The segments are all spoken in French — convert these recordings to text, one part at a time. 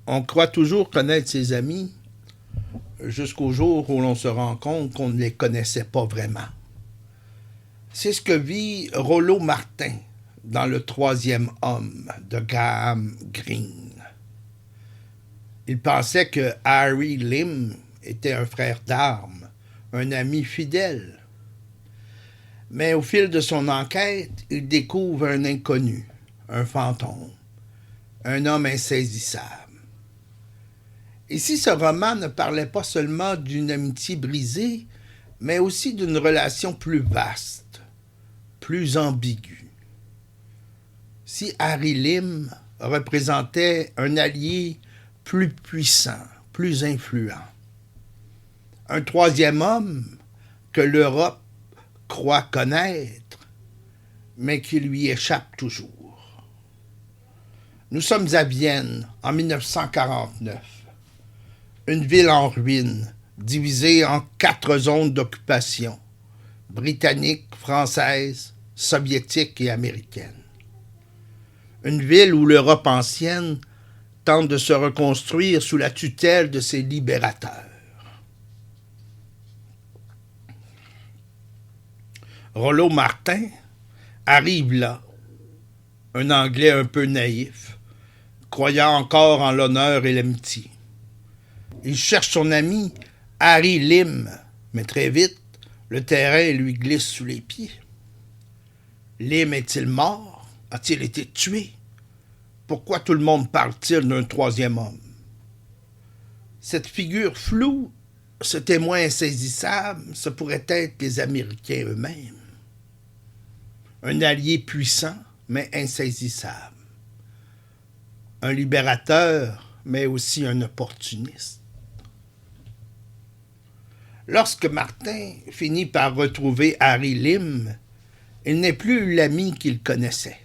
On croit toujours connaître ses amis jusqu'au jour où l'on se rend compte qu'on ne les connaissait pas vraiment. C'est ce que vit Rollo Martin dans Le Troisième Homme de Graham Greene. Il pensait que Harry Lim était un frère d'armes, un ami fidèle. Mais au fil de son enquête, il découvre un inconnu, un fantôme, un homme insaisissable. Et si ce roman ne parlait pas seulement d'une amitié brisée, mais aussi d'une relation plus vaste, plus ambiguë. Si Harry Lim représentait un allié plus puissant, plus influent, un troisième homme que l'Europe croit connaître, mais qui lui échappe toujours. Nous sommes à Vienne en 1949, une ville en ruine, divisée en 4 zones d'occupation, britannique, française, soviétique et américaine. Une ville où l'Europe ancienne tente de se reconstruire sous la tutelle de ses libérateurs. Rollo Martin arrive là, un Anglais un peu naïf, croyant encore en l'honneur et l'amitié. Il cherche son ami Harry Lim, mais très vite, le terrain lui glisse sous les pieds. Lim est-il mort? A-t-il été tué? Pourquoi tout le monde parle-t-il d'un troisième homme? Cette figure floue, ce témoin insaisissable, ce pourrait être les Américains eux-mêmes. Un allié puissant, mais insaisissable. Un libérateur, mais aussi un opportuniste. Lorsque Martin finit par retrouver Harry Lim, il n'est plus l'ami qu'il connaissait.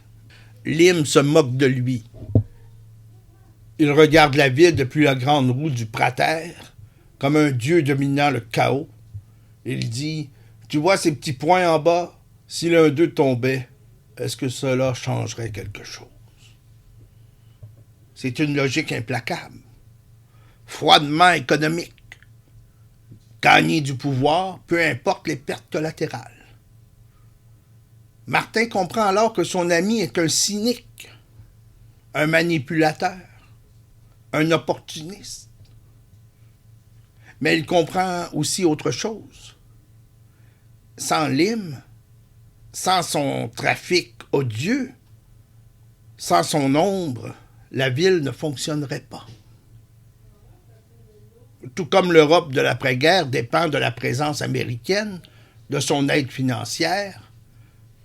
Lim se moque de lui. Il regarde la ville depuis la grande roue du Prater, comme un dieu dominant le chaos. Il dit « Tu vois ces petits points en bas? Si l'un d'eux tombait, est-ce que cela changerait quelque chose? » C'est une logique implacable, froidement économique. Gagner du pouvoir, peu importe les pertes collatérales. Martin comprend alors que son ami est un cynique, un manipulateur, un opportuniste. Mais il comprend aussi autre chose. Sans Lim, sans son trafic odieux, sans son ombre, la ville ne fonctionnerait pas. Tout comme l'Europe de l'après-guerre dépend de la présence américaine, de son aide financière,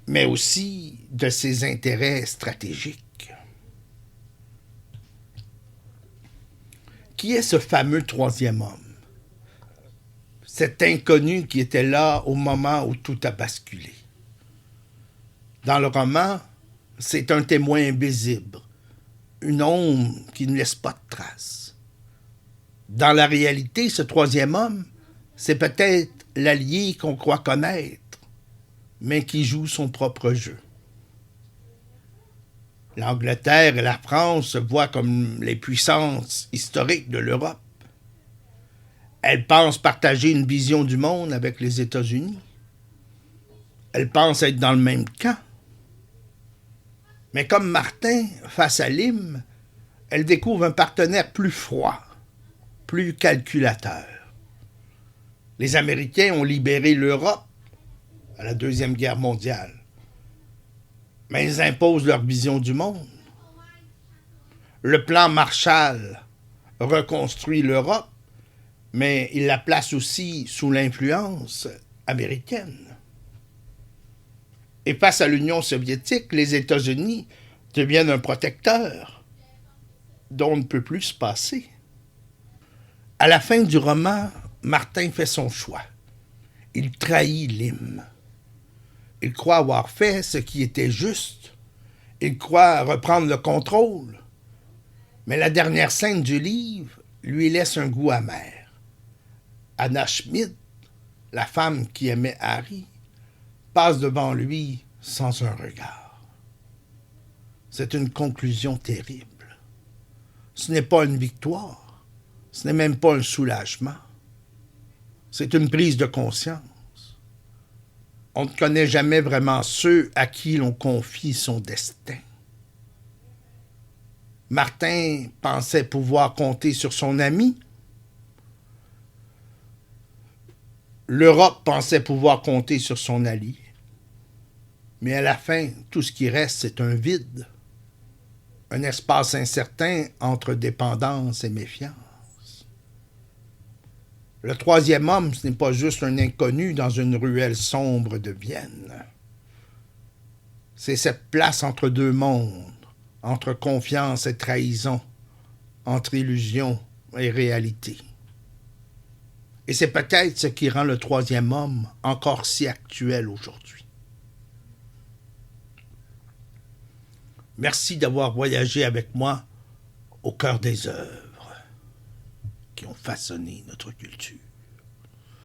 mais aussi de ses intérêts stratégiques. Qui est ce fameux troisième homme? Cet inconnu qui était là au moment où tout a basculé. Dans le roman, c'est un témoin invisible, une ombre qui ne laisse pas de traces. Dans la réalité, ce troisième homme, c'est peut-être l'allié qu'on croit connaître, mais qui joue son propre jeu. L'Angleterre et la France se voient comme les puissances historiques de l'Europe. Elles pensent partager une vision du monde avec les États-Unis. Elles pensent être dans le même camp. Mais comme Martin, face à Lim, elles découvrent un partenaire plus froid, plus calculateur. Les Américains ont libéré l'Europe à la Deuxième Guerre mondiale, mais ils imposent leur vision du monde. Le plan Marshall reconstruit l'Europe, mais il la place aussi sous l'influence américaine. Et face à l'Union soviétique, les États-Unis deviennent un protecteur dont on ne peut plus se passer. À la fin du roman, Martin fait son choix. Il trahit Lim. Il croit avoir fait ce qui était juste. Il croit reprendre le contrôle. Mais la dernière scène du livre lui laisse un goût amer. Anna Schmidt, la femme qui aimait Harry, passe devant lui sans un regard. C'est une conclusion terrible. Ce n'est pas une victoire. Ce n'est même pas un soulagement. C'est une prise de conscience. On ne connaît jamais vraiment ceux à qui l'on confie son destin. Martin pensait pouvoir compter sur son ami. L'Europe pensait pouvoir compter sur son allié. Mais à la fin, tout ce qui reste, c'est un vide. Un espace incertain entre dépendance et méfiance. Le troisième homme, ce n'est pas juste un inconnu dans une ruelle sombre de Vienne. C'est cette place entre deux mondes, entre confiance et trahison, entre illusion et réalité. Et c'est peut-être ce qui rend le troisième homme encore si actuel aujourd'hui. Merci d'avoir voyagé avec moi au cœur des œuvres qui ont façonné notre culture.